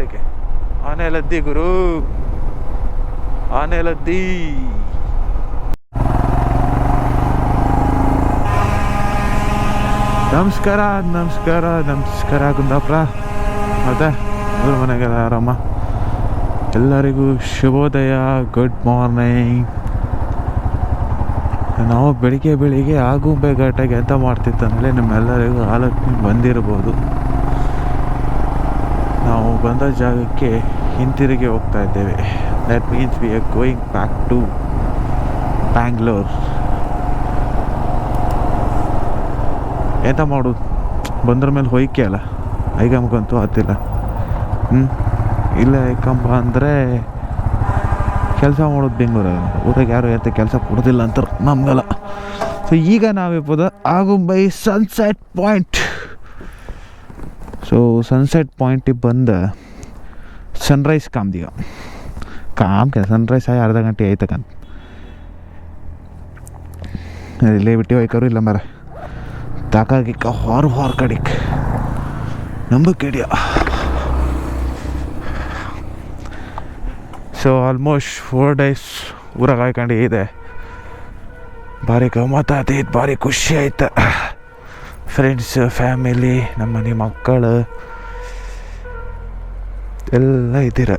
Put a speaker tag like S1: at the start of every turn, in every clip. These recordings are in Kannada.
S1: ಆತಕ್ಕೆ ಆನೆ ಲದ್ದಿ ಗುರು, ಆನೆ ಲದ್ದಿ. ನಮಸ್ಕಾರ ನಮಸ್ಕಾರ ನಮಸ್ಕಾರ ಕುಂದಾಪುರ. ಮತ್ತೆ ಎಲ್ಲರ ಮನೆಗೆಲ್ಲ ಆರಾಮ? ಎಲ್ಲರಿಗೂ ಶುಭೋದಯ, ಗುಡ್ ಮಾರ್ನಿಂಗ್. ನಾವು ಬೆಳಿಗ್ಗೆ ಆಗುಂಬೆ ಘಾಟಾಗಿ ಎಂತ ಮಾಡ್ತಿತ್ತಂದರೆ ನಿಮ್ಮೆಲ್ಲರಿಗೂ ಆಲೋಚನೆ ಬಂದಿರ್ಬೋದು. ನಾವು ಬಂದ ಜಾಗಕ್ಕೆ ಹಿಂತಿರುಗಿ ಹೋಗ್ತಾ ಇದ್ದೇವೆ. That means we are going back to Bangalore. ಎಂತ ಮಾಡೋದು, ಬಂದ್ರ ಮೇಲೆ ಹೊಯ್ಕೆ ಅಲ್ಲ, ಐಗಮ್ಗಂತೂ ಹತ್ತಿಲ್ಲ. ಇಲ್ಲ ಐಕಂಬ ಅಂದರೆ ಕೆಲಸ ಮಾಡೋದು ಬೆಂಗಳೂರಾಗ, ಊರಾಗ ಯಾರು ಎಂತ ಕೆಲಸ ಕೊಡೋದಿಲ್ಲ ಅಂತಾರೆ ನಮ್ಗಲ್ಲ. ಸೊ ಈಗ ನಾವಿರ್ಬೋದು Agumbe sunset point. So sunset ಪಾಯಿಂಟಿಗೆ ಬಂದು ಸನ್ರೈಸ್ ಕಾಮ್ದೀಗ ಸನ್ರೈಸ್ ಆಗಿ ಅರ್ಧ ಗಂಟೆ ಆಯ್ತಕ್ಕಂತ ಇಲ್ಲೇ ಬಿಟ್ಟು ಹೋಯ್ಕರು ಇಲ್ಲ ಮರ ತಾಕಾಗಿಕ್ಕ ಹೊರ ಕಡಿಕ್ ನಂಬಕ್ಕಿಡಿಯ. ಸೊ ಆಲ್ಮೋಸ್ಟ್ 4 days ಊರಾಗ ಹಾಕೊಂಡು ಇದೆ. ಭಾರಿ ಗಮ್ಮತ್ತು ಆತೈತೆ, ಭಾರಿ ಖುಷಿ ಆಯ್ತು. ಫ್ರೆಂಡ್ಸ್, ಫ್ಯಾಮಿಲಿ, ನಮ್ಮ ಮನೆ ಮಕ್ಕಳು ಎಲ್ಲ ಇದ್ದೀರ.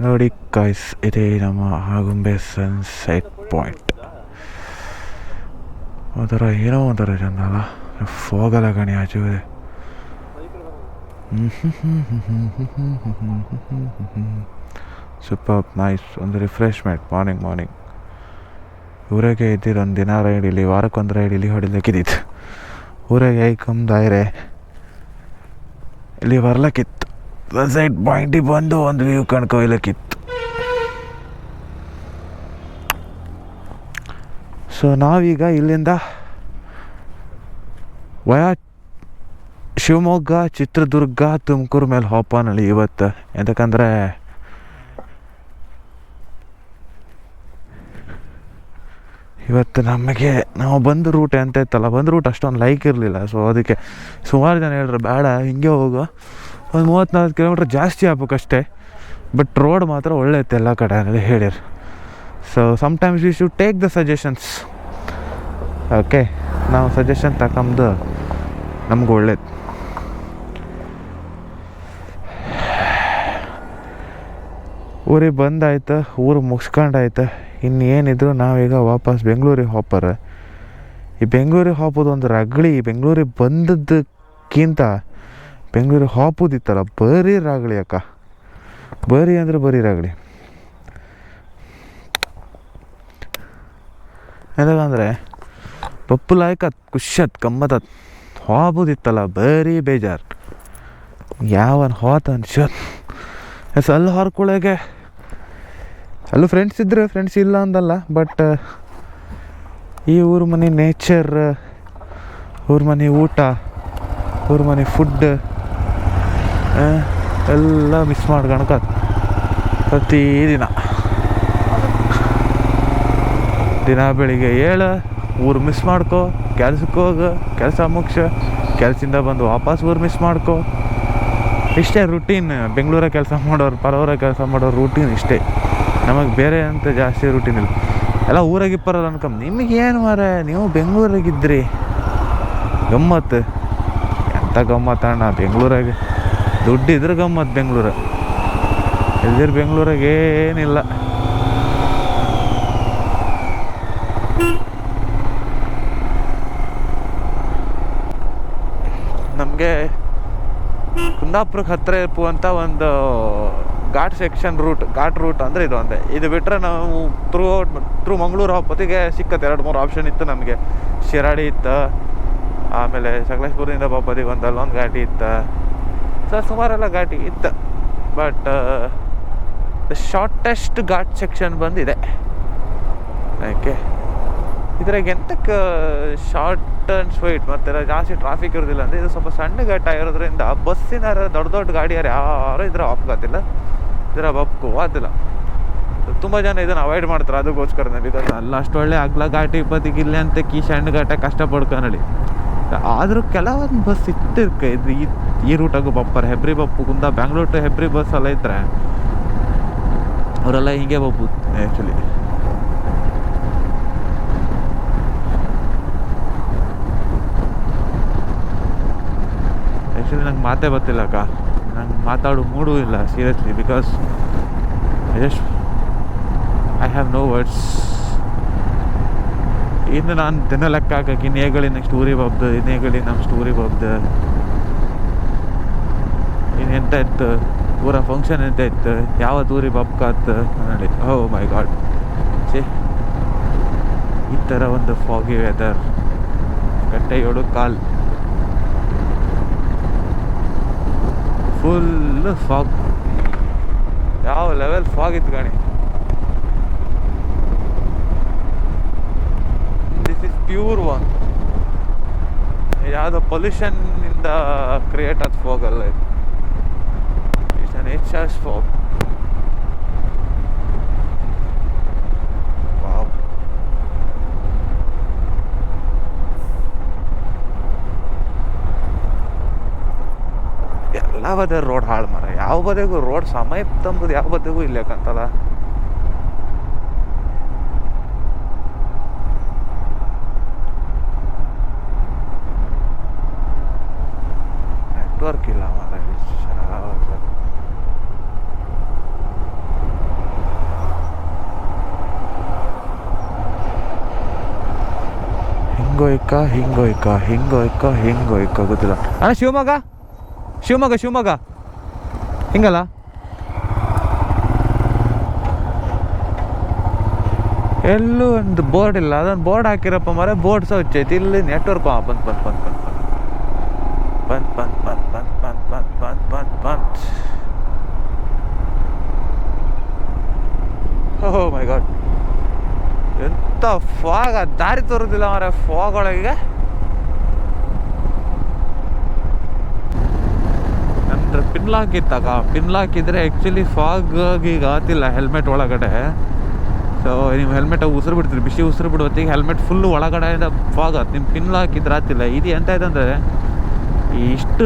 S1: ನೋಡಿ ಗಾಯ್ಸ್, ಇದೇ ನಮ್ಮ ಆಗುಂಬೆ ಸನ್ಸೆಟ್ ಪಾಯಿಂಟ್. ಒಂಥರ ಏನೋ ಒಂಥರ ಚಂದಲ್ಲ, ಫೋಗಲ್ಲ ಗಣಿ ಆಚೆ. Super nice. ಒಂದು ರಿಫ್ರೆಶ್ಮೆಂಟ್ ಮಾರ್ನಿಂಗ್. ಊರಾಗೆ ಇದ್ದಿದ್ದು ಒಂದು ದಿನ ರೈಡ್ ಇಲ್ಲಿ, ವಾರಕ್ಕೊಂದು ರೈಡ್ ಇಲ್ಲಿ ಹೊಡಿಲಿಕ್ಕಿದ್ದಿತ್ತು. ಊರಾಗೆ ಐಕಮ್ದಾಯ್ರೆ ಇಲ್ಲಿ ಬರ್ಲಕ್ಕಿತ್ತು. ಸನ್ಸೆಟ್ ಪಾಯಿಂಟಿಗೆ ಬಂದು ಒಂದು ವ್ಯೂ ಕಣ್ಕೊಯ್ಲಕ್ಕಿತ್ತು. ಸೊ ನಾವೀಗ ಇಲ್ಲಿಂದ ವಯಾ ಶಿವಮೊಗ್ಗ, ಚಿತ್ರದುರ್ಗ, ತುಮಕೂರು ಮೇಲೆ ಹೋಪಾನಲ್ಲಿ ಇವತ್ತು. ಯಾಕಂದರೆ ಇವತ್ತು ನಮಗೆ ನಾವು ಬಂದ ರೂಟ್ ಎಂತ ಇತ್ತಲ್ಲ, ಬಂದ ರೂಟ್ ಅಷ್ಟೊಂದು ಲೈಕ್ ಇರಲಿಲ್ಲ. ಸೊ ಅದಕ್ಕೆ ಸುಮಾರು ಜನ ಹೇಳಿದ್ರು ಬೇಡ ಹಿಂಗೆ ಹೋಗೋ, ಒಂದು 34 ಕಿಲೋಮೀಟ್ರ್ ಜಾಸ್ತಿ ಆಗ್ಬೇಕಷ್ಟೇ, ಬಟ್ ರೋಡ್ ಮಾತ್ರ ಒಳ್ಳೆ ಇತ್ತು ಎಲ್ಲ ಕಡೆ ಅನ್ನೋದು ಹೇಳಿರು. So sometimes we should take the suggestions. Okay, ನಾವು ಸಜೆಷನ್ ತಗೊಂಡು ನಮ್ಗೆ ಒಳ್ಳೇದು. ಊರಿಗೆ ಬಂದಾಯ್ತು, ಊರು ಮುಗಿಸ್ಕೊಂಡಾಯ್ತು. ಇನ್ನೇನಿದ್ರು ನಾವೀಗ ವಾಪಸ್ ಬೆಂಗಳೂರಿಗೆ ಹೋಗ್ಬಾರ. ಈ ಬೆಂಗಳೂರಿಗೆ ಹೋಗೋದು ಒಂದು ರಗಳಿ. ಬೆಂಗಳೂರಿಗೆ ಬಂದದ್ದಕ್ಕಿಂತ ಬೆಂಗಳೂರಿಗೆ ಹೋಗೋದಿತ್ತಲ್ಲ ಬರೀ ರಾಗಳಿ ಅಕ್ಕ, ಬರೀ ಅಂದರೆ ಬರೀ ರಾಗಳಿ. ಯಾಕಂದರೆ ಪಪ್ಪುಲಾಯ್ಕತ್ ಖುಷತ್ ಗಮ್ಮತ್ತತ್, ಹೋಗೋದಿತ್ತಲ್ಲ ಬರೀ ಬೇಜಾರು. ಯಾವನ್ ಹೋತ ಅನ್ಸೋದು ಅಲ್ಲಿ ಹೊರ್ಕೊಳಗೆ. ಅಲ್ಲೂ ಫ್ರೆಂಡ್ಸ್ ಇದ್ದರೆ, ಫ್ರೆಂಡ್ಸ್ ಇಲ್ಲ ಅಂದಲ್ಲ, ಬಟ್ ಈ ಊರ ಮನೆ ನೇಚರ್, ಊರ ಮನೆ ಊಟ, ಊರ ಮನೆ ಫುಡ್ ಎಲ್ಲ ಮಿಸ್ ಮಾಡ್ಕೊಳಕ ಪ್ರತಿದಿನ. ದಿನ ಬೆಳಿಗ್ಗೆ ಏಳು ಊರು ಮಿಸ್ ಮಾಡ್ಕೊ, ಕೆಲ್ಸಕ್ಕೆ ಹೋಗು, ಕೆಲಸ ಮುಗಿಸು, ಕೆಲಸದಿಂದ ಬಂದು ವಾಪಸ್ ಊರು ಮಿಸ್ ಮಾಡ್ಕೊ. ಇಷ್ಟೇ ರೂಟೀನ್. ಬೆಂಗಳೂರಾಗ ಕೆಲಸ ಮಾಡೋರು, ಪರವರಾಗ ಕೆಲಸ ಮಾಡೋರು ರೂಟೀನ್ ಇಷ್ಟೇ. ನಮಗೆ ಬೇರೆ ಅಂತ ಜಾಸ್ತಿ ರೂಟೀನ್ ಇಲ್ಲ. ಎಲ್ಲ ಊರಾಗಿಪ್ಪರಲ್ಲ ಅನ್ಕೊಂಬ. ನಿಮಗೇನು ಮಾರ, ನೀವು ಬೆಂಗಳೂರಾಗಿದ್ರಿ ಗಮ್ಮತ್ತು. ಎಂಥ ಗಮ್ಮತ್ತು ಅಣ್ಣ ಬೆಂಗಳೂರಾಗ, ದುಡ್ಡಿದ್ರೆ ಗಮ್ಮತ್ತು ಬೆಂಗಳೂರು. ಇಲ್ದಿರ ಬೆಂಗಳೂರಾಗ ಏನಿಲ್ಲ. ನಮಗೆ ಕುಂದಾಪುರಕ್ಕೆ ಹತ್ತಿರ ಇರುವಂಥ ಒಂದು ಘಾಟ್ ರೂಟ್ ಅಂದರೆ ಇದು ಒಂದೇ. ಇದು ಬಿಟ್ಟರೆ ನಾವು ಥ್ರೂ ಮಂಗಳೂರು ಹೊತ್ತಿಗೆ ಸಿಕ್ಕತ್ತೆ 2-3 ಆಪ್ಷನ್ ಇತ್ತು ನಮಗೆ. ಶಿರಾಡಿ ಇತ್ತು, ಆಮೇಲೆ ಸಕಲೇಶ್ಪುರದಿಂದ ಬಾಪದಿಗೆ ಅಲ್ಲೊಂದು ಘಾಟಿ ಇತ್ತು. ಸೊ ಸುಮಾರೆಲ್ಲ ಘಾಟಿ ಇತ್ತು, but the shortest ghat section ಬಂದಿದೆ. ಓಕೆ, ಇದ್ರಾಗ ಎಂತಕ್ಕೆ ಶಾರ್ಟ್ ಆ್ಯಂಡ್ ಸ್ವೀಟ್ ಮತ್ತು ಜಾಸ್ತಿ ಟ್ರಾಫಿಕ್ ಇರೋದಿಲ್ಲ ಅಂದರೆ ಇದು ಸ್ವಲ್ಪ ಸಣ್ಣ ಘಟ್ಟ ಇರೋದ್ರಿಂದ ಬಸ್ಸಿನ ದೊಡ್ಡ ದೊಡ್ಡ ಗಾಡಿಯಾರು ಯಾರು ಇದ್ರ ಅಪ್ಗಾತಿಲ್ಲ, ಇದರ ಬಪ್ಪು ಆದಿಲ್ಲ. ತುಂಬ ಜನ ಇದನ್ನು ಅವಾಯ್ಡ್ ಮಾಡ್ತಾರೆ ಅದಕ್ಕೋಸ್ಕರನೇ. ಬಿಕಾಸ್ ಅಲ್ಲ ಅಷ್ಟು ಒಳ್ಳೆ ಅಗ್ಲ ಘಾಟಿ ಬದಿಗಿಲ್ಲ ಅಂತ ಕಿ ಸಣ್ಣ ಘಾಟ ಕಷ್ಟಪಡ್ಕೊನಡಿ. ಆದರೂ ಕೆಲವೊಂದು ಬಸ್ ಇಟ್ಟಿರ್ಕೆ ಇದು ಈ ರೂಟಾಗೂ ಬಪ್ಪರ್ ಹೆಬ್ರಿ ಬಪ್ಪು ಕುಂದ ಬ್ಯಾಂಗ್ಳೂರ್ ಟು ಹೆಬ್ರಿ ಬಸ್ ಎಲ್ಲ ಇದ್ದರೆ ಅವರೆಲ್ಲ ಹಿಂಗೆ ಬಪ್ಪು ಆ್ಯಕ್ಚುಲಿ. ಆ್ಯಕ್ಚುಲಿ ನಂಗೆ ಮಾತೇ ಗೊತ್ತಿಲ್ಲ ಅಕ್ಕ, ನಂಗೆ ಮಾತಾಡೋ ಮೂಡೂ ಇಲ್ಲ seriously. Because I have no words. ಇನ್ನು ನಾನು ದಿನ ಲೆಕ್ಕ ಹಾಕಕ್ಕೆ ಇನ್ನು ಹೇಳಿ ನೆಕ್ಸ್ಟ್ ಊರಿಗೆ ಹೋಗ್ದು, ಇನ್ನು ಹೇಳಿ ನಮ್ಮ ಊರಿಗೆ ಹೋಗ್ದು, ಇನ್ನು ಎಂತ ಇತ್ತು ಊರ ಫಂಕ್ಷನ್ ಎಂತ ಇತ್ತು, ಯಾವತ್ತು ಊರಿಗೆ ಬಪ್ಕಾತ್ ನೋಡಿ. ಓ ಮೈ ಗಾಡ್, ಈ ಥರ ಒಂದು ಫಾಗಿ ವೆದರ್, ಗಂಟೆ 7 ಕಾಲ್ ಫುಲ್ ಫಾಗ್. ಯಾವ ಲೆವೆಲ್ ಫಾಗ್ ಇತ್ತು ಗಾಣಿ. This is pure one. ಯಾವುದೋ ಪೊಲ್ಯೂಷನ್ನಿಂದ ಕ್ರಿಯೇಟ್ ಆದ ಫಾಗ್ ಅಲ್ಲ ಇದು. It's an nature's fog. Wow. ಎಲ್ಲ ಬದೇ ರೋಡ್ ಹಾಳು ಮರ. ಯಾವ ಬದಿಗೂ ರೋಡ್ ಸಮಯ ತಂಬುದು ಯಾವ ಬದಿಗೂ ಇಲ್ಲಕ್ಕಂತಲ್ಲ. ನೆಟ್ವರ್ಕ್ ಇಲ್ಲ ಮರ. ಹಿಂಗೋಯ್ಕ ಗೊತ್ತಿಲ್ಲ ಅಣ್ಣ. ಶಿವಮೊಗ್ಗ ಹಿಂಗಲ್ಲ. ಎಲ್ಲೂ ಒಂದು ಬೋರ್ಡ್ ಇಲ್ಲ. ಅದೊಂದು ಬೋರ್ಡ್ ಹಾಕಿರಪ್ಪ ಮರ. ಬೋರ್ಡ್ ಸಹ ಹಚ್ಚೈತಿ. ಇಲ್ಲಿ ನೆಟ್ವರ್ಕ್ ಬಂತ್. ಓಹ್ ಮೈ ಗಾಡ್, ಎಂತ ಫಾಗ್. ದಾರಿ ತೋರೋದಿಲ್ಲ ಮರ ಫಾಗ್ ಒಳಗೆ. ನನ್ನ ಪಿನ್ಲಾಕ್ ಇತ್ತಾಗ. ಪಿನ್ಲಾಕ್ ಇದ್ರೆ ಆ್ಯಕ್ಚುಲಿ ಫಾಗ್ ಈಗ ಆತಿಲ್ಲ ಹೆಲ್ಮೆಟ್ ಒಳಗಡೆ. ಸೊ ನೀವು ಹೆಲ್ಮೆಟ್ ಉಸಿರು ಬಿಡ್ತೀರಿ, ಬಿಸಿ ಉಸಿರು ಬಿಡುವತ್ತಿಗೆ ಹೆಲ್ಮೆಟ್ ಫುಲ್ಲು ಒಳಗಡೆಯಿಂದ ಫಾಗ್ ಆತು. ನಿಮ್ಮ ಪಿನ್ಲಾಕ್ ಇದ್ರೆ ಆತಿಲ್ಲ. ಇದು ಎಂತ ಇದೆ ಇಷ್ಟು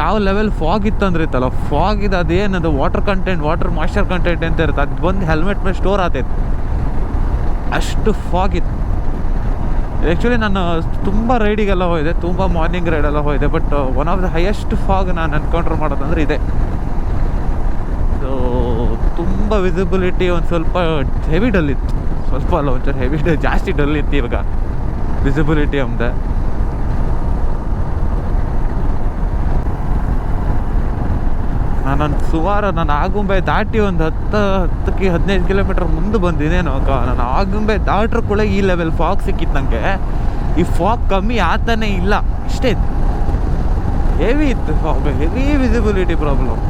S1: ಯಾವ ಲೆವೆಲ್ ಫಾಗ್ ಇತ್ತಂದ್ರೆ ಇತ್ತಲ್ಲ, ಫಾಗ್ ಇದು ಅದೇನದು ವಾಟರ್ ಮಾಯ್ಶ್ಚರ್ ಕಂಟೆಂಟ್ ಅಂತ ಇರುತ್ತೆ, ಅದು ಬಂದು ಹೆಲ್ಮೆಟ್ ಮೇಲೆ ಸ್ಟೋರ್ ಆಗ್ತೈತೆ. ಅಷ್ಟು ಫಾಗ್ ಇತ್ತು. ಆ್ಯಕ್ಚುಲಿ ನಾನು ತುಂಬ ರೈಡಿಗೆಲ್ಲ ಹೋಗಿದೆ, ತುಂಬ ಮಾರ್ನಿಂಗ್ ರೈಡೆಲ್ಲ ಹೋಗಿದೆ. But one of the highest fog ನಾನು ಎನ್ಕೌಂಟರ್ ಮಾಡೋದಂದ್ರೆ ಇದೆ. ಸೊ ತುಂಬ ವಿಸಿಬಿಲಿಟಿ ಒಂದು ಸ್ವಲ್ಪ ಹೆವಿ ಡಲ್ ಇತ್ತು. ಸ್ವಲ್ಪ ಅಲ್ಲ, ಒಂಚೂರು ಹೆವಿ ಜಾಸ್ತಿ ಡಲ್ ಇತ್ತು ಇವಾಗ ವಿಸಿಬಿಲಿಟಿ ಅಂದೆ. ನಾನು ಆಗುಂಬೆ ದಾಟಿ ಒಂದು 10-15 ಕಿಲೋಮೀಟರ್ ಮುಂದೆ ಬಂದಿದ್ದೇನೋ ಅಕ್ಕ. ನಾನು ಆಗುಂಬೆ ದಾಟ್ರ ಕೂಡ ಈ ಲೆವೆಲ್ ಫಾಗ್ ಸಿಕ್ಕಿತ್ತು ನನಗೆ. ಈ ಫಾಗ್ ಕಮ್ಮಿ ಆಗ್ತಾನೆ ಇಲ್ಲ, ಇಷ್ಟೇ ಇತ್ತು. ಹೆವಿ ಇತ್ತು ಫಾಗ್, ಹೆವಿ ವಿಸಿಬಿಲಿಟಿ ಪ್ರಾಬ್ಲಮ್.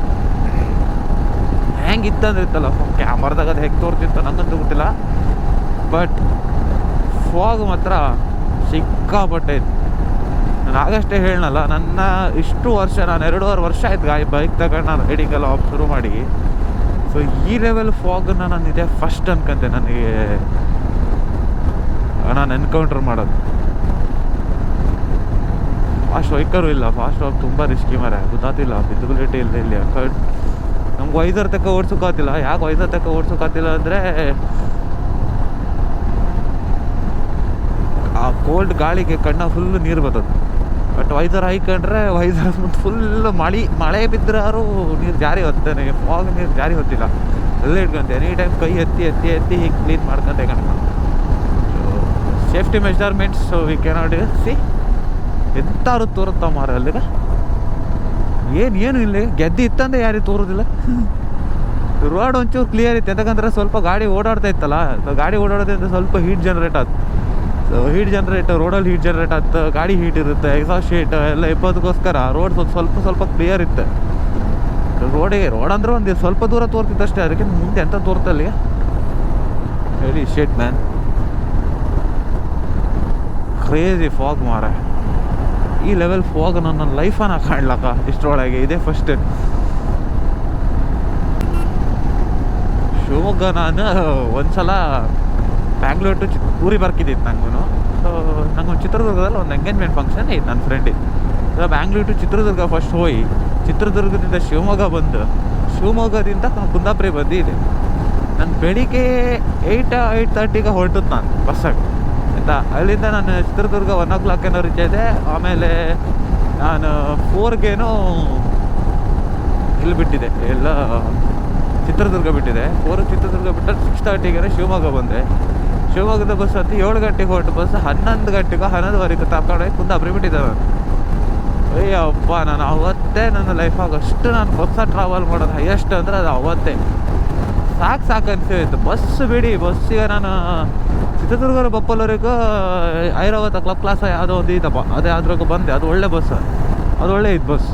S1: ಹೆಂಗಿತ್ತಂದ್ರೆ ಇತ್ತಲ್ಲ ಕ್ಯಾಮರಾದಾಗ ಅದು ಹೇಗೆ ತೋರ್ತಿತ್ತು ನಂಗಂತೂ ಗೊತ್ತಿಲ್ಲ. ಬಟ್ ಫಾಗ್ ಮಾತ್ರ ಸಿಕ್ಕಾಪಟ್ಟೆ ಇತ್ತು. ನಾನು ಆಗಷ್ಟೇ ಹೇಳನಲ್ಲ, ನನ್ನ ಇಷ್ಟು ವರ್ಷ, ನಾನು 2.5 ವರ್ಷ ಆಯ್ತು ಬೈಕ್ ತಗೊಂಡು ನಾನು ರೈಡಿಂಗೆಲ್ಲ ಶುರು ಮಾಡಿ. ಸೊ ಈ ಲೆವೆಲ್ ಫಾಗನ್ನು ನಾನು ಇದೇ ಫಸ್ಟ್ ಅನ್ಕೊಂತೆ ನನಗೆ ನಾನು ಎನ್ಕೌಂಟರ್ ಮಾಡೋದು. ಫಾಸ್ಟ್ ವೈಕರು ಇಲ್ಲ, ಫಾಸ್ಟ್ ಹೋಗಿ ತುಂಬ ರಿಸ್ಕಿ ಮರ. ಗೊತ್ತಾತಿಲ್ಲ, ವಿಸಿಬಿಲಿಟಿ ಇಲ್ಲ ಇಲ್ಲಿ. ನಮ್ಗೆ ವೈಸರ್ ತಕ್ಕ ಓಡ್ಸೋಕ್ಕಾತಿಲ್ಲ. ಯಾಕೆ ವೈಸರ್ ತಕ್ಕ ಓಡ್ಸೋಕ್ಕಾತಿಲ್ಲ ಅಂದರೆ ಆ ಕೋಲ್ಡ್ ಗಾಳಿಗೆ ಕಣ್ಣ ಫುಲ್ಲು ನೀರು ಬರ್ತದೆ. ಬಟ್ ವೈಸರ್ ಹಾಕೊಂಡ್ರೆ ವೈಸರ್ ಮುಂದೆ ಫುಲ್ಲು ಮಳೆ ಬಿದ್ದರೂ ನೀರು ಜಾರಿ ಹೊತ್ತಾನೆ. ಫಾಗ್ ನೀರು ಜಾರಿ ಹೊತ್ತಿಲ್ಲ. ಅಲ್ಲೇ ಇಟ್ಕೊಂತೆ ಎನಿ ಟೈಮ್ ಕೈ ಎತ್ತಿ ಹೀಗೆ ಕ್ಲೀನ್ ಮಾಡ್ಕೊಂತೆ ಕಣ. Safety measurements we cannot see. ಎಂತಾರು ತೋರುತ್ತಾ ಮಾರ ಅಲ್ಲಿಗ. ಏನು ಇಲ್ಲಿ ಗೆದ್ದಿ ಇತ್ತಂದ್ರೆ ಯಾರಿಗೆ ತೋರೋದಿಲ್ಲ. ರೋಡ್ ಒಂಚೂರು ಕ್ಲಿಯರ್ ಇತ್ತು. ಯಾಕಂದ್ರೆ ಸ್ವಲ್ಪ ಗಾಡಿ ಓಡಾಡ್ತಾ ಇತ್ತಲ್ಲ, ಗಾಡಿ ಓಡಾಡೋದ್ರಿಂದ ಸ್ವಲ್ಪ ಹೀಟ್ ಜನರೇಟ್ ಆಯ್ತು. ಸೊ ಹೀಟ್ ಜನರೇಟ್, ರೋಡಲ್ಲಿ ಹೀಟ್ ಜನರೇಟ್ ಆಯ್ತು, ಗಾಡಿ ಹೀಟ್ ಇರುತ್ತೆ, ಎಕ್ಸಾಸ್ಟ್ ಹೀಟ್ ಎಲ್ಲ ಇಪ್ಪದಕ್ಕೋಸ್ಕರ ರೋಡ್ ಸ್ವಲ್ಪ ಕ್ಲಿಯರ್ ಇತ್ತು. ರೋಡ್ ಅಂದ್ರೆ ಒಂದು ಸ್ವಲ್ಪ ದೂರ ತೋರ್ತಿತ್ತು ಅಷ್ಟೇ. ಅದಕ್ಕೆ ಮುಂದೆ ಎಂತ ತೋರ್ತಲ್ಲಿ ವೆರಿ ಶೇಟ್ ಮ್ಯಾನ್. ಕ್ರೇಜಿ ಫಾಗ್ ಮಾರೆ. ಈ ಲೆವೆಲ್ ಫಾಗ್ ನನ್ನ ಲೈಫನ್ನು ಕಾಣ್ಲಕ್ಕ ಇಷ್ಟರೊಳಗೆ ಇದೇ ಫಸ್ಟ್. ಶಿವಮೊಗ್ಗ ನಾನು ಒಂದ್ಸಲ ಬ್ಯಾಂಗ್ಳೂರ್ ಟು ಊರಿಗೆ ಬರ್ಕಿದ್ದಿತ್ತು ನನಗೂ. ಸೊ ನಂಗೊಂದು ಚಿತ್ರದುರ್ಗದಲ್ಲಿ ಒಂದು ಎಂಗೇಜ್ಮೆಂಟ್ ಫಂಕ್ಷನ್ ಇತ್ತು ನನ್ನ ಫ್ರೆಂಡಿಗೆ. ಬ್ಯಾಂಗ್ಳೂರ್ ಟು ಚಿತ್ರದುರ್ಗ ಫಸ್ಟ್ ಹೋಗಿ ಚಿತ್ರದುರ್ಗದಿಂದ ಶಿವಮೊಗ್ಗ ಬಂದು ಶಿವಮೊಗ್ಗದಿಂದ ಕುಂದಾಪುರ ಬಂದಿದೆ. ನಾನು ಬೆಳಿಗ್ಗೆ 8:30ಗೆ ಹೊರಟದ್ದು ನಾನು ಬಸ್ಸಾಗಿ ಆಯಿತಾ. ಅಲ್ಲಿಂದ ನಾನು ಚಿತ್ರದುರ್ಗ 1 o'clock ಏನೋ ರೀಚ್ ಇದೆ. ಆಮೇಲೆ ನಾನು 4ಗೇನೋ ಇಲ್ಲಿ ಬಿಟ್ಟಿದೆ, ಎಲ್ಲ ಚಿತ್ರದುರ್ಗ ಬಿಟ್ಟಿದೆ. 4 ಚಿತ್ರದುರ್ಗ ಬಿಟ್ಟು 6:30ಗೆ ಶಿವಮೊಗ್ಗ ಬಂದೆ. ಶಿವಮೊಗ್ಗದ ಬಸ್ ಹತ್ತಿ 7 ಗಂಟೆಗೆ ಹೊರಟು ಬಸ್ 11 ಗಂಟೆಗೆ 11:15 ತಗೊಂಡೋಗಿ ಕುಂದಾಪುರ ಬಿಟ್ಟಿದ್ದೆ ನಾನು. ಅಯ್ಯಪ್ಪ, ನಾನು ಅವತ್ತೇ ನನ್ನ ಲೈಫಾಗ ಅಷ್ಟು ನಾನು ಬಸ್ಸ ಟ್ರಾವೆಲ್ ಮಾಡೋದು ಹೈಯೆಸ್ಟ್ ಅಂದರೆ ಅದು ಅವತ್ತೇ. ಸಾಕು ಅನಿಸಿತ್ತು. ಬಸ್ ಬಿಡಿ, ಬಸ್ಸಿಗೆ ನಾನು ಚಿತ್ರದುರ್ಗದ ಬಪ್ಪಲ್ಲವರೆಗೂ ಐರಾವತ ಕ್ಲಬ್ ಕ್ಲಾಸ ಯಾವುದೋ ಒಂದು ಇತ್ತಪ್ಪ, ಅದೇ ಅದ್ರಾಗ ಬಂದೆ. ಅದು ಒಳ್ಳೆ ಬಸ್, ಅದು ಒಳ್ಳೆ ಇತ್ತು ಬಸ್.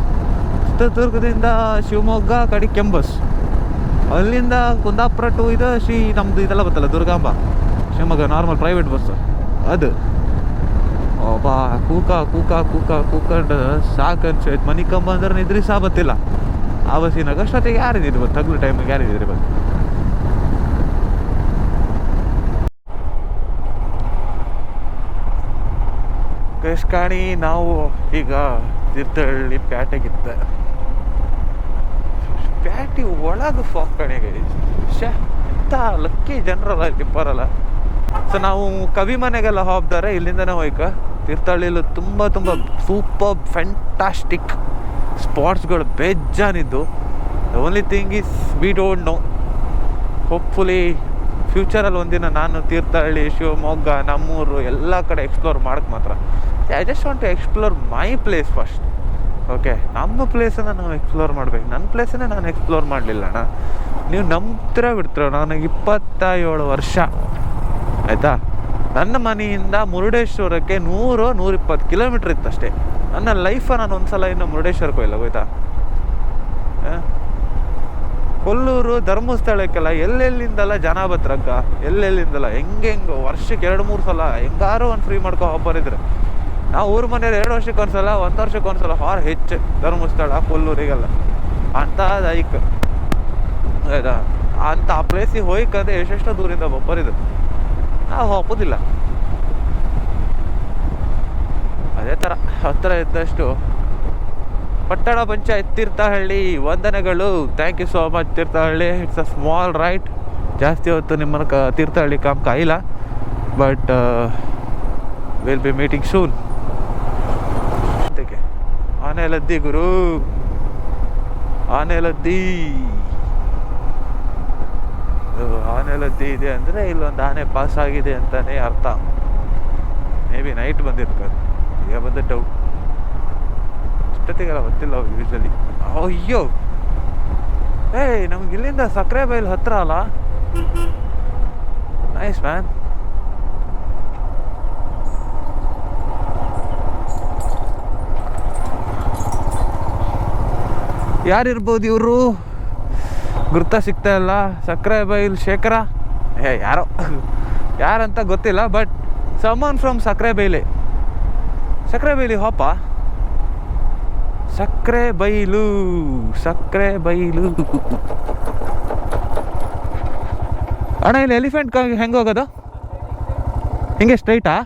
S1: ಚಿತ್ರದುರ್ಗದಿಂದ ಶಿವಮೊಗ್ಗ ಕಡೆ ಕೆಂಬಸ್, ಅಲ್ಲಿಂದ ಕುಂದಾಪುರ ಟು ಇದು ನಮ್ಮದು ಇದೆಲ್ಲ ಬರ್ತಲ್ಲ Durgamba, Shivamogga normal private bus ಅದು. ಒಬ್ಬ ಕೂಕೊಂಡು ಸಾಕು ಅನ್ಸೋಯ್ತು. ಮನೆ ಕಂಬಂದ್ರೆ ನಿದ್ರಿ ಸಾಬತ್ತಿಲ್ಲ ಆ ಬಸ್ಸಿನಾಗ. ಅಷ್ಟೊತ್ತಿಗೆ ಯಾರಿದ್ದೀರಿ ಬಂದು ತಗ್ಲು ಟೈಮಿಗೆ ಯಾರಿದ್ದೀರಿ ಬಂದು. ಕಾಣಿ ನಾವು ಈಗ ತೀರ್ಥಹಳ್ಳಿ ಪ್ಯಾಟೆಗಿತ್ತ. ಪ್ಯಾಟಿ ಒಳಗೆ ಫಾಕ್ ಕಣಿಗೆ ಎಂಥ ಲಕ್ಕಿ ಜನರಲ್ಲ ಟಿಪ್ಪರಲ್ಲ. ಸೊ ನಾವು ಕವಿ ಮನೆಗೆಲ್ಲ ಹೋಗ್ತಾರೆ ಇಲ್ಲಿಂದನೇ ಹೋಯ್ಕ. ತೀರ್ಥಹಳ್ಳಿಲಿ ತುಂಬ ಸೂಪರ್ ಫ್ಯಾಂಟಾಸ್ಟಿಕ್ ಸ್ಪಾಟ್ಸ್ಗಳು ಬೇಜಾನಿದ್ದು. The only thing is we don't know. Hopefully ಫ್ಯೂಚರಲ್ಲಿ ಒಂದಿನ ನಾನು ತೀರ್ಥಹಳ್ಳಿ, ಶಿವಮೊಗ್ಗ, ನಮ್ಮೂರು ಎಲ್ಲ ಕಡೆ ಎಕ್ಸ್ಪ್ಲೋರ್ ಮಾಡಕ್ಕೆ ಮಾತ್ರ. I just want to explore my place first. Okay, ನಮ್ಮ ಪ್ಲೇಸನ್ನು ನಾವು ಎಕ್ಸ್ಪ್ಲೋರ್ ಮಾಡ್ಬೇಕು. ನನ್ನ ಪ್ಲೇಸನ್ನೇ ನಾನು ಎಕ್ಸ್ಪ್ಲೋರ್ ಮಾಡಲಿಲ್ಲ ಅಣ್ಣ. ನೀವು ನಂಬ್ತಿರ ಬಿಡ್ತೀರ, ನನಗೆ 27 ವರ್ಷ ಆಯಿತಾ. ನನ್ನ ಮನೆಯಿಂದ ಮುರುಡೇಶ್ವರಕ್ಕೆ 100-120 ಕಿಲೋಮೀಟ್ರ್ ಇತ್ತಷ್ಟೇ. ನನ್ನ ಲೈಫನ್ನು ನಾನು ಒಂದ್ಸಲ ಇನ್ನೂ ಮುರುಡೇಶ್ವರಕ್ಕೆ ಹೋಗಿಲ್ಲ ಗೊತ್ತಾ. ಕೊಲ್ಲೂರು ಧರ್ಮಸ್ಥಳಕ್ಕೆಲ್ಲ ಎಲ್ಲೆಲ್ಲಿಂದಲ್ಲ ಜನ ಬತ್ರಕ್ಕ, ಎಲ್ಲೆಲ್ಲಿಂದಲ್ಲ ಹೆಂಗೆಂಗೋ ವರ್ಷಕ್ಕೆ 2-3 ಸಲ ಹೆಂಗಾರು ಒಂದು ಫ್ರೀ ಮಾಡ್ಕೊ ಹೋಗ್ಬರಿದ್ರೆ. ನಾವು ಊರ ಮನೆಯವ್ರು 2 ವರ್ಷಕ್ಕೊಂದ್ಸಲ 1 ವರ್ಷಕ್ಕೊಂದ್ಸಲ ಹೊರ ಹೆಚ್ಚು ಧರ್ಮಸ್ಥಳ ಕೊಲ್ಲೂರಿಗೆಲ್ಲ ಅಂತ ಐಕ್ ಆಯ್ತಾ. ಅಂತ ಆ ಪ್ಲೇಸಿಗೆ ಹೋಯ್ಕಂದ್ರೆ ಎಷ್ಟೆಷ್ಟೋ ದೂರಿಂದ ಬಪ್ಪರಿದ್ರು, ನಾವು ಹೋಗೋದಿಲ್ಲ. ಅದೇ ಥರ ಹತ್ತಿರ ಇದ್ದಷ್ಟು ಪಟ್ಟಣ ಪಂಚಾಯತ್ ತೀರ್ಥಹಳ್ಳಿ ವಂದನೆಗಳು. Thank you so much Thirthahalli. It's a small right. ಜಾಸ್ತಿ ಹೊತ್ತು ನಿಮ್ಮನ್ನು ತೀರ್ಥಹಳ್ಳಿ ಕಾಯಿಲ್ಲ, but will be meeting soon. ಆನೆಲದ್ದಿ ಗುರು, ಆನೆಲದ್ದಿ ಇದೆ ಅಂದರೆ ಇಲ್ಲೊಂದು ಆನೆ ಪಾಸ್ ಆಗಿದೆ ಅಂತಲೇ ಅರ್ಥ. ಮೇ ಬಿ ನೈಟ್ ಬಂದಿರ್ತಾರೆ, ಈಗ ಬಂದ ಡೌಟ್. ಇಷ್ಟೊತ್ತಿಗೆಲ್ಲ ಗೊತ್ತಿಲ್ಲ ಅವ್ರು ಯೂಶಲಿ. ಅಯ್ಯೋ ನಮ್ಗೆ ಇಲ್ಲಿಂದ ಸಕ್ಕರೆ ಬೈಲ್ ಹತ್ರ ಅಲ್ಲ. Nice man. ಯಾರಿರ್ಬೋದು ಇವರು, ಗುರ್ತ ಸಿಗ್ತಾ ಇಲ್ಲ. ಸಕ್ಕರೆ ಬೈಲ್ ಶೇಖರ ಯಾರಂತ ಗೊತ್ತಿಲ್ಲ, ಬಟ್ ಸಮನ್ ಫ್ರಮ್ ಸಕ್ಕರೆ ಬೈಲಿ ಹೋಪ. ಸಕ್ಕರೆ ಬೈಲು ಅಣ್ಣ. ಇಲ್ಲಿ ಎಲಿಫೆಂಟ್ ಹೆಂಗೆ ಹೋಗೋದು? ಹಿಂಗೆ ಸ್ಟ್ರೈಟಾ?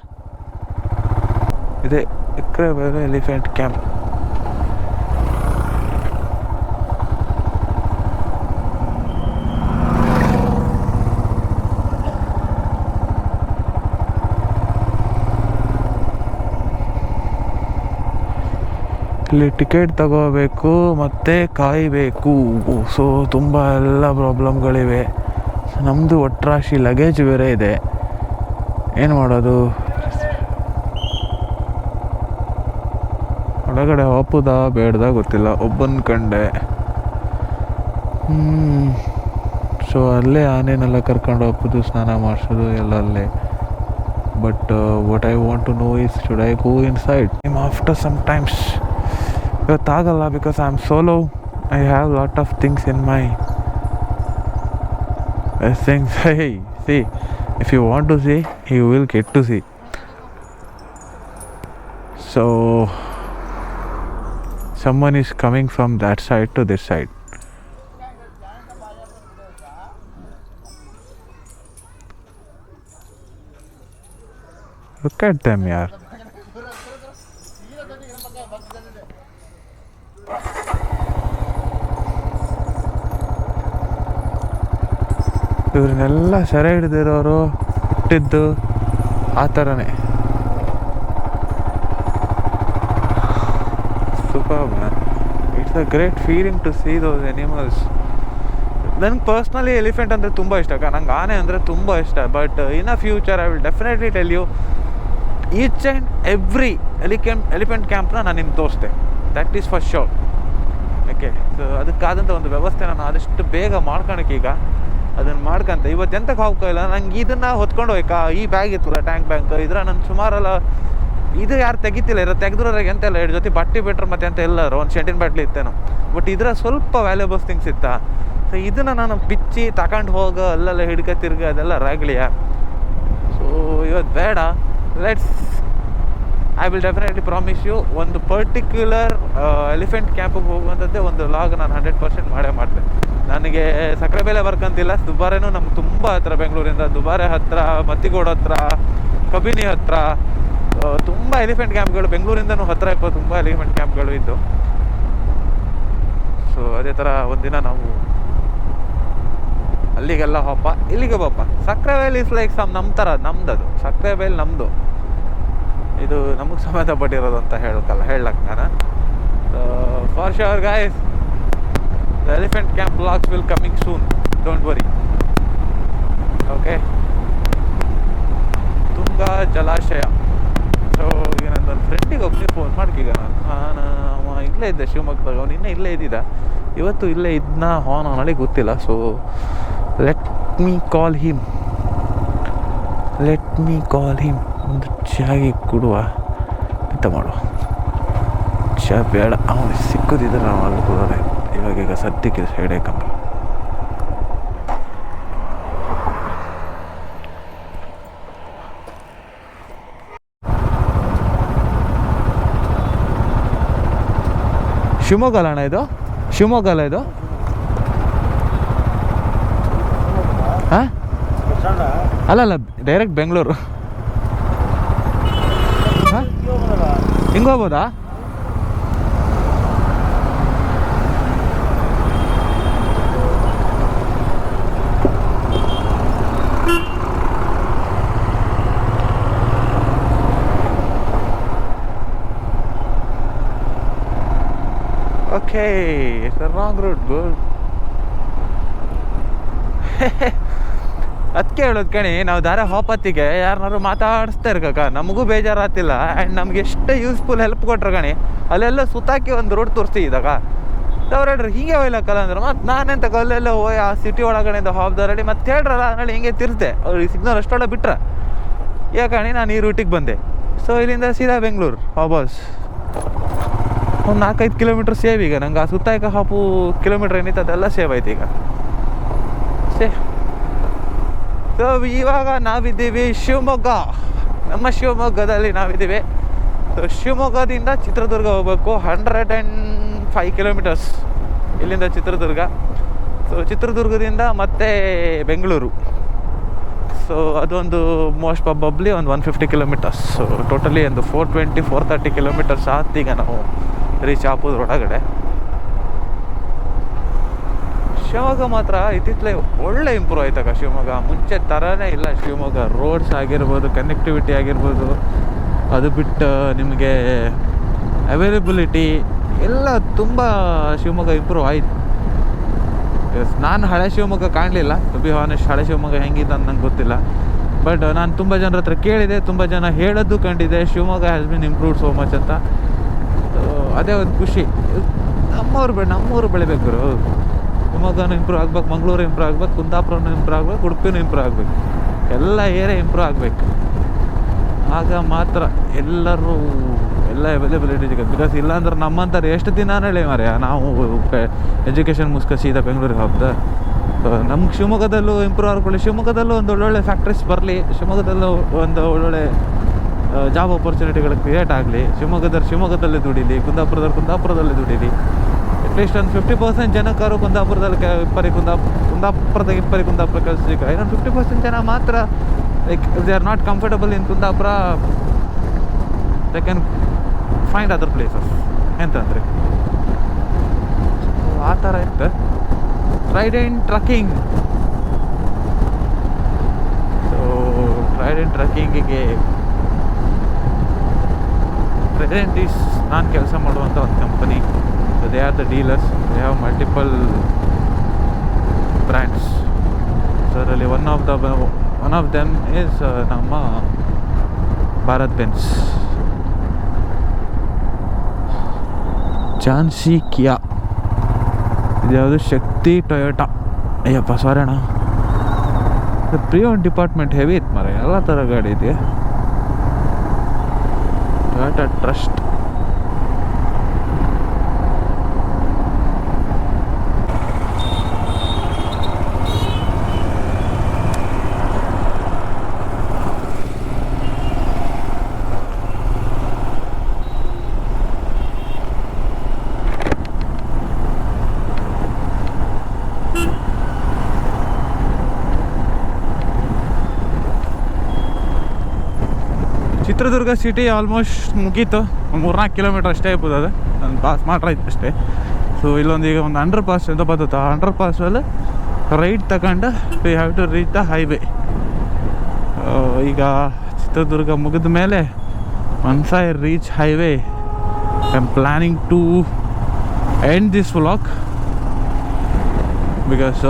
S1: ಇದೆ ಸಕ್ಕರೆ ಬೈಲು ಎಲಿಫೆಂಟ್ ಕ್ಯಾಂಪ್. ಇಲ್ಲಿ ಟಿಕೆಟ್ ತಗೋಬೇಕು ಮತ್ತು ಕಾಯಬೇಕು. ಸೊ ತುಂಬ ಎಲ್ಲ ಪ್ರಾಬ್ಲಮ್ಗಳಿವೆ. ನಮ್ಮದು ಒಟ್ರಾಶಿ ಲಗೇಜ್ ಬೇರೆ ಇದೆ, ಏನು ಮಾಡೋದು? ಒಳಗಡೆ ಹೋಗ್ಬೋದಾ ಬೇಡ್ದ ಗೊತ್ತಿಲ್ಲ. ಒಬ್ಬನ ಕಂಡೆ. ಸೊ ಅಲ್ಲೇ ಆನೆನೆಲ್ಲ ಕರ್ಕೊಂಡು ಹೋಗ್ಬೋದು, ಸ್ನಾನ ಮಾಡಿಸೋದು ಎಲ್ಲ ಅಲ್ಲೇ. But what I want to know is should I go inside after some times. ಇವತ್ತಾಗಲ್ಲ, because I am solo. I have lot of things in my things. See, if you want to see, you will get to see. So someone is coming from that side to this side. Look at them, yaar. ಇವ್ರನ್ನೆಲ್ಲ ಸೆರೆ ಹಿಡಿದಿರೋರು ಹುಟ್ಟಿದ್ದು ಆ ಥರನೇ. Superman. It's a great feeling to see those animals. ನನಗೆ ಪರ್ಸ್ನಲಿ ಎಲಿಫೆಂಟ್ ಅಂದರೆ ತುಂಬ ಇಷ್ಟ, ನಂಗೆ ಆನೆ ಅಂದರೆ ತುಂಬ ಇಷ್ಟ. But in a future I will definitely tell you each and every elephant ಕ್ಯಾಂಪ್ನ ನಾನು ನಿಮ್ಗೆ ತೋರಿಸ್ದೆ. That is for sure. Okay, so ಅದಕ್ಕಾದಂಥ ಒಂದು ವ್ಯವಸ್ಥೆ ನಾನು ಆದಷ್ಟು ಬೇಗ ಮಾಡ್ಕೊಳಕ್ಕೀಗ ಅದನ್ನು ಮಾಡ್ಕೊಂತ ಇವತ್ತು ಎಂತಕ್ಕೆ ಹೋಗ್ತಾಯಿಲ್ಲ. ನಂಗೆ ಇದನ್ನು ಹೊತ್ಕೊಂಡು ಹೋಯ್ಕಾ, ಈ ಬ್ಯಾಗ್ ಇತ್ತಲ್ಲ ಟ್ಯಾಂಕ್ ಬ್ಯಾಂಕ್ ಇದ್ರೆ ನಾನು ಸುಮಾರಲ್ಲ ಇದು ಯಾರು ತೆಗಿತಿಲ್ಲ, ಇರೋ ತೆಗೆದ್ರಾಗ ಎಂತೆಲ್ಲ 2 ಜೊತೆ ಬಟ್ಟೆ ಬಿಟ್ರೆ ಮತ್ತೆ ಅಂತ ಎಲ್ಲರೂ ಒಂದು ಶೆಂಟಿನ ಬಾಟ್ಲಿ ಇತ್ತೇನೋ. ಬಟ್ ಇದರ ಸ್ವಲ್ಪ ವ್ಯಾಲ್ಯೂಬಲ್ಸ್ ಥಿಂಗ್ಸ್ ಇತ್ತ. ಸೊ ಇದನ್ನು ನಾನು ಬಿಚ್ಚಿ ತಗೊಂಡು ಹೋಗೋ ಅಲ್ಲೆಲ್ಲ ಹಿಡ್ಕ ತಿರ್ಗ ಅದೆಲ್ಲ ರಾಗ್ಲಿಯ. ಸೊ ಇವತ್ತು ಬೇಡ. Let's I will definitely promise you ಒಂದು ಪರ್ಟಿಕ್ಯುಲರ್ ಎಲಿಫೆಂಟ್ ಕ್ಯಾಂಪಿಗೆ ಹೋಗುವಂಥದ್ದೇ ಒಂದು ಲಾಗ್ ನಾನು 100% ಮಾಡೇ ಮಾಡಿದೆ. ನನಗೆ ಸಕ್ಕರೆಬೇಲೆ ಬರ್ಕಂತಿಲ್ಲ. ದುಬಾರೆನೂ ನಮ್ಗೆ ತುಂಬ ಹತ್ರ, ಬೆಂಗಳೂರಿಂದ ದುಬಾರೆ ಹತ್ತಿರ, ಮತ್ತಿಗೋಡು ಹತ್ರ, ಕಬಿನಿ ಹತ್ತಿರ ತುಂಬ ಎಲಿಫೆಂಟ್ ಕ್ಯಾಂಪ್ಗಳು. ಬೆಂಗಳೂರಿಂದನೂ ಹತ್ತಿರ ತುಂಬ ಎಲಿಫೆಂಟ್ ಕ್ಯಾಂಪ್ಗಳು ಇದ್ದು. ಸೊ ಅದೇ ಥರ ಒಂದಿನ ನಾವು ಅಲ್ಲಿಗೆಲ್ಲ ಹೋಪ, ಇಲ್ಲಿಗೆ ಹೋಪ. ಸಕ್ಕರೆಬೇಲ್ ಇಸ್ ಲೈಕ್ ನಮ್ಮ ಥರ, ನಮ್ದದು ಸಕ್ಕರೆಬೇಲ್ ನಮ್ಮದು, ಇದು ನಮಗೆ ಸಂಬಂಧಪಟ್ಟಿರೋದು ಅಂತ ಹೇಳಕ್ಕೆ ನಾನು. So for sure guys, the elephant camp vlogs will coming soon, don't worry. Okay, Tunga ಜಲಾಶಯ. ಸೊ ಈಗ ನನ್ನ ಫ್ರೆಂಡಿಗೆ ಒಬ್ಬನಿಗೆ ಫೋನ್ ಮಾಡ್ಕೀಗ ನಾನು ಇಲ್ಲೇ ಇದ್ದೆ ಶಿವಮೊಗ್ಗದಾಗ. ಅವನು ಇನ್ನೂ ಇಲ್ಲೇ ಇದ್ದಿದ್ದ, ಇವತ್ತು ಇಲ್ಲೇ ಇದ್ನ ನನಗೆ ಗೊತ್ತಿಲ್ಲ. So let me call him. ಒಂದು ಚಾಗಿ ಕೊಡುವ ಎಂತ ಮಾಡುವ. ಚಾ ಬೇಡ, ಅವನು ಸಿಕ್ಕೋದಿದ್ರೆ ನಾವು ಅಲ್ಲಿ ಕೊಡೋದೆ. ಇವಾಗ ಸದ್ಯಕ್ಕೆ ಸೈಡೇ ಕಂಬ. ಶಿವಮೊಗ್ಗ ಅಲ್ಲ ಅಣ್ಣ ಇದು? ಶಿವಮೊಗ್ಗ ಅಲ್ಲ ಇದು? ಹಾಂ, ಅಲ್ಲ ಡೈರೆಕ್ಟ್ ಬೆಂಗಳೂರು. ಹಾಂ, ಹಿಂಗೆ ಹೋಗ್ಬೋದಾ? Okay, it's the wrong route good. ಅದಕ್ಕೆ ಹೇಳೋದು ಕಣಿ, ನಾವು ದಾರ ಹೋಪತ್ತಿಗೆ ಯಾರನ್ನಾರು ಮಾತಾಡಿಸ್ತಾ ಇರ್ಕಕ್ಕ ನಮಗೂ ಬೇಜಾರಾತಿಲ್ಲ. ಆ್ಯಂಡ್ ನಮ್ಗೆ ಎಷ್ಟು ಯೂಸ್ಫುಲ್ ಹೆಲ್ಪ್ ಕೊಟ್ರು ಕಣಿ. ಅಲ್ಲೆಲ್ಲ ಸುತ್ತಾಕಿ ಒಂದು ರೋಡ್ ತೋರಿಸ್ತಿದ್ದಾಗ ಅವ್ರು ಹೇಳ್ರಿ ಹೀಗೆ ಹೋಯ್ಲಕ್ಕಲ್ಲ ಅಂದ್ರೆ ಮತ್ತು ನಾನೆಂತ ಅಲ್ಲೆಲ್ಲ ಹೋಯ್ ಆ ಸಿಟಿ ಒಳಗಡೆಯಿಂದ ಹೋಗ್ದಾರಡಿ ಮತ್ತೆ ಹೇಳ್ರಲ್ಲ ನಾಳೆ ಹಿಂಗೆ ತಿರ್ತೆ. ಅವ್ರಿಗೆ ಸಿಗ್ನಲ್ ಅಷ್ಟೊಳ ಬಿಟ್ರೆ ಯಾಕಣಿ ನಾನು ಈ ರೂಟಿಗೆ ಬಂದೆ. ಸೊ ಇಲ್ಲಿಂದ ಸೀದಾ ಬೆಂಗಳೂರು ವಾಪಸ್ ಒಂದು 4-5 ಕಿಲೋಮೀಟ್ರ್ ಸೇವ್. ಈಗ ನಂಗೆ ಆ ಸುತ್ತಾಕ ಹಾಪು ಕಿಲೋಮೀಟ್ರ್ ಏನಿತ್ತು ಅದೆಲ್ಲ ಸೇವ್ ಆಯ್ತು ಈಗ. ಸೊ ಇವಾಗ ನಾವಿದ್ದೀವಿ ಶಿವಮೊಗ್ಗ, ನಮ್ಮ ಶಿವಮೊಗ್ಗದಲ್ಲಿ ನಾವಿದ್ದೀವಿ. ಸೊ ಶಿವಮೊಗ್ಗದಿಂದ ಚಿತ್ರದುರ್ಗ ಹೋಗ್ಬೇಕು, 105 ಕಿಲೋಮೀಟರ್ಸ್ ಇಲ್ಲಿಂದ ಚಿತ್ರದುರ್ಗ. ಸೊ ಚಿತ್ರದುರ್ಗದಿಂದ ಮತ್ತೆ ಬೆಂಗಳೂರು. ಸೊ ಅದೊಂದು ಮೋಸ್ಟ್ ಪ್ರಾಬಬ್ಲಿ ಒಂದು 150 ಕಿಲೋಮೀಟರ್ಸ್. ಸೊ ಟೋಟಲಿ ಒಂದು 420-430 ಕಿಲೋಮೀಟರ್ಸ್ ಆಯ್ತು ಈಗ ನಾವು ರೀಚ್ ಆಗೋದ್ರೊಳಗಡೆ. ಶಿವಮೊಗ್ಗ ಮಾತ್ರ ಇತ್ತಿತ್ತಲೇ ಒಳ್ಳೆ ಇಂಪ್ರೂವ್ ಆಯ್ತಾಗ. ಶಿವಮೊಗ್ಗ ಮುಂಚೆ ಥರನೇ ಇಲ್ಲ. ಶಿವಮೊಗ್ಗ ರೋಡ್ಸ್ ಆಗಿರ್ಬೋದು, ಕನೆಕ್ಟಿವಿಟಿ ಆಗಿರ್ಬೋದು, ಅದು ಬಿಟ್ಟು ನಿಮಗೆ ಅವೈಲಬಿಲಿಟಿ ಎಲ್ಲ ತುಂಬ ಶಿವಮೊಗ್ಗ ಇಂಪ್ರೂವ್ ಆಯ್ತು. ನಾನು ಹಳೆ ಶಿವಮೊಗ್ಗ ಕಾಣಲಿಲ್ಲ, ಟು ಬಿ ಹಾನೆಸ್ಟ್. ಹಳೆ ಶಿವಮೊಗ್ಗ ಹೆಂಗಿದೆ ಅಂತ ನಂಗೆ ಗೊತ್ತಿಲ್ಲ. ಬಟ್ ನಾನು ತುಂಬ ಜನರ ಹತ್ರ ಕೇಳಿದೆ, ತುಂಬ ಜನ ಹೇಳೋದು ಕಂಡಿದೆ Shivamogga has been improved so much ಅಂತ. ಅದೇ ಒಂದು ಖುಷಿ. ನಮ್ಮೂರು ಬೆಳಿಬೇಕು ಗುರು. ಶಿವಮೊಗ್ಗನೂ ಇಂಪ್ರೂವ್ ಆಗ್ಬೇಕು, ಮಂಗಳೂರು ಇಂಪ್ರೂವ್ ಆಗ್ಬೇಕು, ಕುಂದಾಪುರನೂ ಇಂಪ್ರೂವ್ ಆಗ್ಬೇಕು, ಉಡುಪಿನೂ ಇಂಪ್ರೂವ್ ಆಗ್ಬೇಕು, ಎಲ್ಲ ಏರಿಯಾ ಇಂಪ್ರೂವ್ ಆಗಬೇಕು. ಆಗ ಮಾತ್ರ ಎಲ್ಲರೂ ಎಲ್ಲ ಅವೈಲೇಬಿಲಿಟಿ ಸಿಗುತ್ತೆ. ಬಿಕಾಸ್ ಇಲ್ಲಾಂದ್ರೆ ನಮ್ಮಂಥವ್ರು ಎಷ್ಟು ದಿನ ಹೇಳಿ ಮಾರ್ಯ ನಾವು ಎಜುಕೇಷನ್ ಮುಗಿಸ್ಕೊ ಸೀದಾ ಬೆಂಗಳೂರಿಗೆ ಹೋಗ್ದೆ. ನಮ್ಗೆ ಶಿವಮೊಗ್ಗದಲ್ಲೂ ಇಂಪ್ರೂವ್ ಆಗ್ಕೊಳ್ಳಿ, ಶಿವಮೊಗ್ಗದಲ್ಲೂ ಒಂದು ಒಳ್ಳೊಳ್ಳೆ ಫ್ಯಾಕ್ಟ್ರೀಸ್ ಬರಲಿ, ಶಿವಮೊಗ್ಗದಲ್ಲೂ ಒಂದು ಒಳ್ಳೊಳ್ಳೆ ಜಾಬ್ ಆಪರ್ಚುನಿಟಿಗಳು ಕ್ರಿಯೇಟ್ ಆಗಲಿ. ಶಿವಮೊಗ್ಗದಲ್ಲಿ ದುಡೀಲಿ, ಕುಂದಾಪುರದಲ್ಲಿ ದುಡೀಲಿ. ಅಟ್ಲೀಸ್ಟ್ ಒಂದು 50% ಜನಕ್ಕಾರು ಕುಂದಾಪುರದಲ್ಲಿ ಕುಂದಾಪುರ ಕಳಿಸ್ಲಿಕ್ಕೆ. ಇನ್ನೊಂದು 50% ಜನ ಮಾತ್ರ like they are not comfortable in Kundapura, they can find other places ಎಂತಂದರೆ. ಆ ಥರ ಇತ್ತು ಟ್ರೈಡೆಂಟ್ ಟ್ರಕ್ಕಿಂಗ್. ಸೊ ಟ್ರೈಡೆಂಟ್ ಟ್ರಕ್ಕಿಂಗಿಗೆ ಟ್ರೈಡೆಂಟ್ ಈಸ್ ನಾನು ಕೆಲಸ ಮಾಡುವಂಥ ಒಂದು company. So they are the dealers, they have multiple brands. So ಅದರಲ್ಲಿ ಒನ್ ಆಫ್ ದೆಮ್ ಈಸ್ ನಮ್ಮ ಭಾರತ್ ಬೆನ್ಸ್, ಝಾನ್ಸಿ ಕಿಯಾ, ಇದ್ಯಾವುದು ಶಕ್ತಿ ಟೊಯೋಟಾ. ಅಯ್ಯಪ್ಪ ಸಾರಿ ಅಣ್ಣ, ಪ್ರಿಯೋನ್ ಡಿಪಾರ್ಟ್ಮೆಂಟ್ ಹೆವಿ ಇತ್ತು ಮರ, ಎಲ್ಲ ಥರ ಗಾಡಿ ಇದೆ. Toyota trust. Chitradurga city almost ಮುಗೀತು. 3-4 ಕಿಲೋಮೀಟ್ರ್ ಅಷ್ಟೇ ಇರ್ಬೋದು, ಅದು ನಾನು ಪಾಸ್ ಮಾಡ್ರೈತೆ ಅಷ್ಟೇ. ಸೊ ಇಲ್ಲೊಂದು ಈಗ ಒಂದು ಅಂಡರ್ ಪಾಸ್ ಅಂತ ಬರ್ತದೆ. ಆ ಅಂಡರ್ ಪಾಸಲ್ಲಿ ರೈಟ್ ತಗೊಂಡು we have to reach the highway. ಈಗ ಚಿತ್ರದುರ್ಗ ಮುಗಿದ ಮೇಲೆ once I reach highway I am planning to end this vlog, because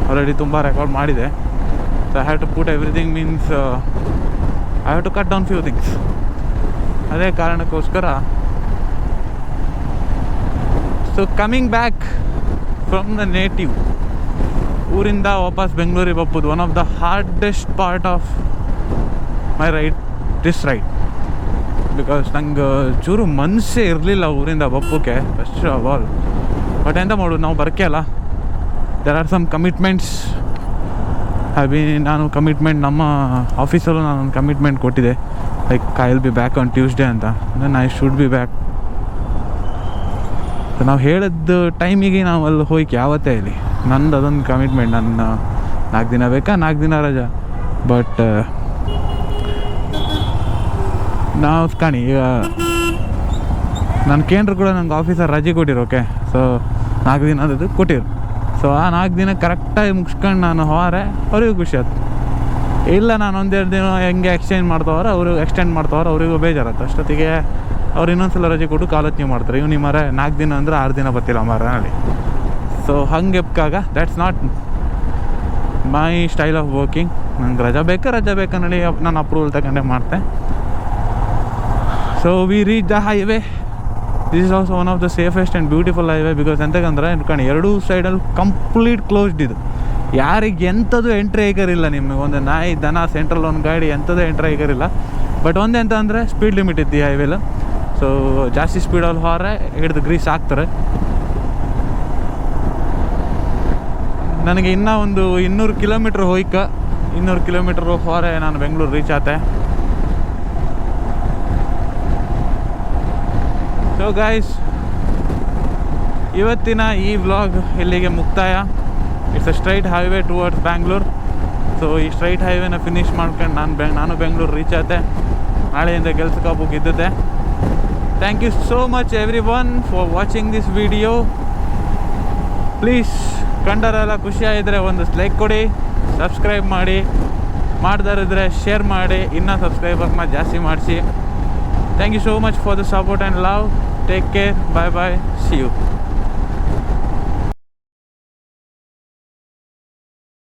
S1: already ತುಂಬ ರೆಕಾರ್ಡ್ ಮಾಡಿದೆ. So I have to put everything, means I have to cut down few things. ಅದೇ ಕಾರಣಕ್ಕೋಸ್ಕರ so coming back from the native, ಊರಿಂದ ವಾಪಸ್ ಬೆಂಗಳೂರಿಗೆ ಬಪ್ಪುದು one of the hardest part of my this ride. Because ನಂಗೆ ಚೂರು ಮನಸ್ಸೇ ಇರಲಿಲ್ಲ ಊರಿಂದ ಬಪ್ಪಕ್ಕೆ ಫಸ್ಟ್ ಆಫ್ ಆಲ್. ಬಟ್ ಎಂತ ಮಾಡೋದು, ನಾವು ಬರಕೆ ಅಲ್ಲ. There are some commitments. ನಾನು ಕಮಿಟ್ಮೆಂಟ್ ನಮ್ಮ ಆಫೀಸಲ್ಲೂ ನಾನೊಂದು ಕಮಿಟ್ಮೆಂಟ್ ಕೊಟ್ಟಿದ್ದೆ, like I will be back on Tuesday ಅಂತ. Then I should be back. ನಾವು ಹೇಳಿದ ಟೈಮಿಗೆ ನಾವು ಅಲ್ಲಿ ಹೋಗಿ ಯಾವತ್ತೇ ಇಲ್ಲಿ ನಂದು ಅದೊಂದು ಕಮಿಟ್ಮೆಂಟ್. ನನ್ನ 4 ದಿನ ಬೇಕಾ, 4 ದಿನ ರಜಾ. ಬಟ್ ನಾವು ಕಾಣಿ ಈಗ ನನ್ನ ಕೇಂದ್ರ ಕೂಡ ನಂಗೆ ಆಫೀಸರ್ ರಜೆ ಕೊಟ್ಟಿರು. ಓಕೆ, ಸೊ 4 ದಿನದ್ದು ಕೊಟ್ಟಿರು. ಸೊ ಆ 4 ದಿನ ಕರೆಕ್ಟಾಗಿ ಮುಗಿಸ್ಕೊಂಡು ನಾನು ಹೋರೆ, ಅವ್ರಿಗೂ ಖುಷಿ ಆಯ್ತು. ಇಲ್ಲ ನಾನು 1-2 ದಿನ ಹೆಂಗೆ ಎಕ್ಸ್ಟೆಂಡ್ ಮಾಡ್ತವ್ರೆ, ಅವರಿಗೂ ಬೇಜಾರತ್ತೆ. ಅಷ್ಟೊತ್ತಿಗೆ ಅವ್ರು ಇನ್ನೊಂದ್ಸಲ ರಜೆ ಕೊಟ್ಟು ಕಾಲೋಚನೆ ಮಾಡ್ತಾರೆ. ಇವ್ನು ನಿಮ್ಮ 4 ದಿನ ಅಂದರೆ 6 ದಿನ ಬರ್ತಿಲ್ಲ ಮರಲ್ಲಿ. ಸೊ ಹಂಗೆ ಎಪ್ಕಾಗ that's not my style of working. ನಂಗೆ ರಜಾ ಬೇಕಾ ನೋಡಿ ನಾನು ಅಪ್ರೂವಲ್ ತಗೊಂಡೆ ಮಾಡ್ತೆ. So we reach the highway. This is also one of the safest and beautiful highway. Because ಎಂತಕ್ಕಂದ್ರೆ ಇಟ್ಕೊಂಡು 2 ಸೈಡಲ್ಲಿ ಕಂಪ್ಲೀಟ್ ಕ್ಲೋಸ್ಡ್ ಇದು. ಯಾರಿಗೆ ಎಂಥದ್ದು ಎಂಟ್ರಿ ಆಗಿರಿಲ್ಲ. ನಿಮಗೆ ಒಂದು ನಾಯಿ ದನ ಸೆಂಟ್ರಲ್ ಒಂದು ಗಾಡಿ ಎಂಥದ್ದು ಎಂಟ್ರಿ ಆಗಿರಿಲ್ಲ. ಬಟ್ ಒಂದೆಂತ ಅಂದರೆ ಸ್ಪೀಡ್ ಲಿಮಿಟ್ ಇತ್ತು ಈ ಹೈವೇಲಿ. ಸೊ ಜಾಸ್ತಿ ಸ್ಪೀಡಲ್ಲಿ ಹೋದ್ರೆ ಹಿಡಿದು ಗ್ರೀಸ್ ಹಾಕ್ತಾರೆ. ನನಗೆ ಇನ್ನೂ ಒಂದು 200 ಕಿಲೋಮೀಟ್ರ್ ಹೋಯ್ಕ 200 ಕಿಲೋಮೀಟ್ರ್ ಹೋರೆ ನಾನು ಬೆಂಗಳೂರು ರೀಚ್ ಆತೆ. ಸೊ ಗೈಸ್, ಇವತ್ತಿನ ಈ ವ್ಲಾಗ್ ಇಲ್ಲಿಗೆ ಮುಕ್ತಾಯ. It's a straight highway towards Bangalore. So ಈ ಸ್ಟ್ರೈಟ್ ಹೈವೇನ ಫಿನಿಷ್ ಮಾಡ್ಕೊಂಡು ನಾನು ಬೆಂಗಳೂರು ರೀಚ್ ಆದೆ. ನಾಳೆಯಿಂದ ಕೆಲ್ಸಕ್ಕೆ ಹೋಗಿದ್ದೆ. Thank you so much everyone for watching this video. Please ಕಂಡರೆಲ್ಲ ಖುಷಿಯಾಗಿದ್ದರೆ ಒಂದು ಲೈಕ್ ಕೊಡಿ, ಸಬ್ಸ್ಕ್ರೈಬ್ ಮಾಡಿ, ಮಾಡ್ದಾರಿದ್ರೆ ಶೇರ್ ಮಾಡಿ, ಇನ್ನೂ ಸಬ್ಸ್ಕ್ರೈಬರ್ನ ಜಾಸ್ತಿ ಮಾಡಿಸಿ. Thank you so much for the support and love. Take care. Bye bye. See you.